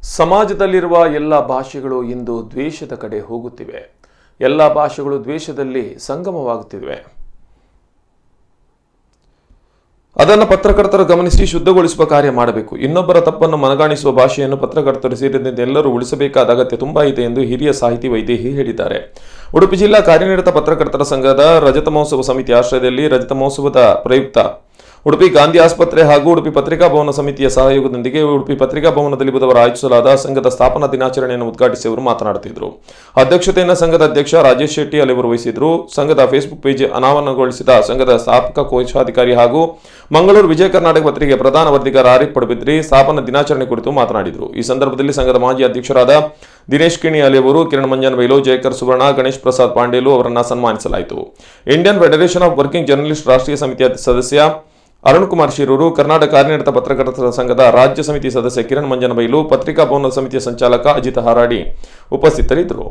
ಸಮಾಜದಲ್ಲಿರುವ ಎಲ್ಲ ಭಾಷೆಗಳು ಇಂದು ದ್ವೇಷದ ಕಡೆ ಹೋಗುತ್ತಿವೆ. ಎಲ್ಲ ಭಾಷೆಗಳು ದ್ವೇಷದಲ್ಲಿ ಸಂಗಮವಾಗುತ್ತಿವೆ. ಅದನ್ನು ಪತ್ರಕರ್ತರು ಗಮನಿಸಿ ಶುದ್ಧಗೊಳಿಸುವ ಕಾರ್ಯ ಮಾಡಬೇಕು. ಇನ್ನೊಬ್ಬರ ತಪ್ಪನ್ನು ಮನಗಾಣಿಸುವ ಭಾಷೆಯನ್ನು ಪತ್ರಕರ್ತರು ಸೇರಿದಂತೆ ಎಲ್ಲರೂ ಉಳಿಸಬೇಕಾದ ಅಗತ್ಯ ತುಂಬಾ ಇದೆ ಎಂದು ಹಿರಿಯ ಸಾಹಿತಿ ವೈದೇಹಿ ಹೇಳಿದ್ದಾರೆ. ಉಡುಪಿ ಜಿಲ್ಲಾ ಕಾರ್ಯನಿರತ ಪತ್ರಕರ್ತರ ಸಂಘದ ರಜತ ಮಹೋತ್ಸವ ಸಮಿತಿ ಆಶ್ರಯದಲ್ಲಿ ರಜತ ಮಹೋತ್ಸವದ ಪ್ರಯುಕ್ತ ಉಡುಪಿ ಗಾಂಧಿ ಆಸ್ಪತ್ರೆ ಹಾಗೂ ಉಡುಪಿ ಪತ್ರಿಕಾ ಭವನ ಸಮಿತಿಯ ಸಹಯೋಗದೊಂದಿಗೆ ಉಡುಪಿ ಪತ್ರಿಕಾ ಭವನದಲ್ಲಿ ಬುಧವಾರ ಆಯೋಜಿಸಲಾದ ಸಂಘದ ಸ್ಥಾಪನಾ ದಿನಾಚರಣೆಯನ್ನು ಉದ್ಘಾಟಿಸಿ ಅವರು ಮಾತನಾಡುತ್ತಿದ್ದರು. ಅಧ್ಯಕ್ಷತೆಯನ್ನು ಸಂಘದ ಅಧ್ಯಕ್ಷ ರಾಜೇಶ್ ಶೆಟ್ಟಿ ಅಲೆವರು ವಹಿಸಿದರು. ಸಂಘದ ಫೇಸ್ಬುಕ್ ಪೇಜ್ ಅನಾವರಣಗೊಳಿಸಿದ ಸಂಘದ ಸ್ಥಾಪಕ ಕೋಶಾಧಿಕಾರಿ ಹಾಗೂ ಮಂಗಳೂರು ವಿಜಯ ಕರ್ನಾಟಕ ಪತ್ರಿಕೆಯ ಪ್ರಧಾನ ವರದಿಗಾರ ಆರಿಫ್ ಪಡುಬಿದ್ರಿ ಸ್ಥಾಪನಾ ದಿನಾಚರಣೆ ಕುರಿತು ಮಾತನಾಡಿದರು. ಈ ಸಂದರ್ಭದಲ್ಲಿ ಸಂಘದ ಮಾಜಿ ಅಧ್ಯಕ್ಷರಾದ ದಿನೇಶ್ ಕಿಣಿ ಅಲೆವರು, ಕಿರಣ್ ಮಂಜನ್ ಬೈಲು, ಜಯಕರ್ ಸುವರ್ಣ, ಗಣೇಶ್ ಪ್ರಸಾದ್ ಪಾಂಡೇಲು ಅವರನ್ನು ಸನ್ಮಾನಿಸಲಾಯಿತು. Indian federation of working journalist ರಾಷ್ಟ್ರೀಯ ಸಮಿತಿಯ ಸದಸ್ಯ ಅರುಣ್ ಕುಮಾರ್ ಶಿರೂರು, ಕರ್ನಾಟಕ ಕಾರ್ಯನಿರತ ಪತ್ರಕರ್ತರ ಸಂಘದ ರಾಜ್ಯ ಸಮಿತಿ ಸದಸ್ಯ ಕಿರಣ್ ಮಂಜನ್ ಬೈಲು, ಪತ್ರಿಕಾ ಭವನ ಸಮಿತಿಯ ಸಂಚಾಲಕ ಅಜಿತ್ ಹಾರಾಡಿ ಉಪಸ್ಥಿತರಿದ್ದರು.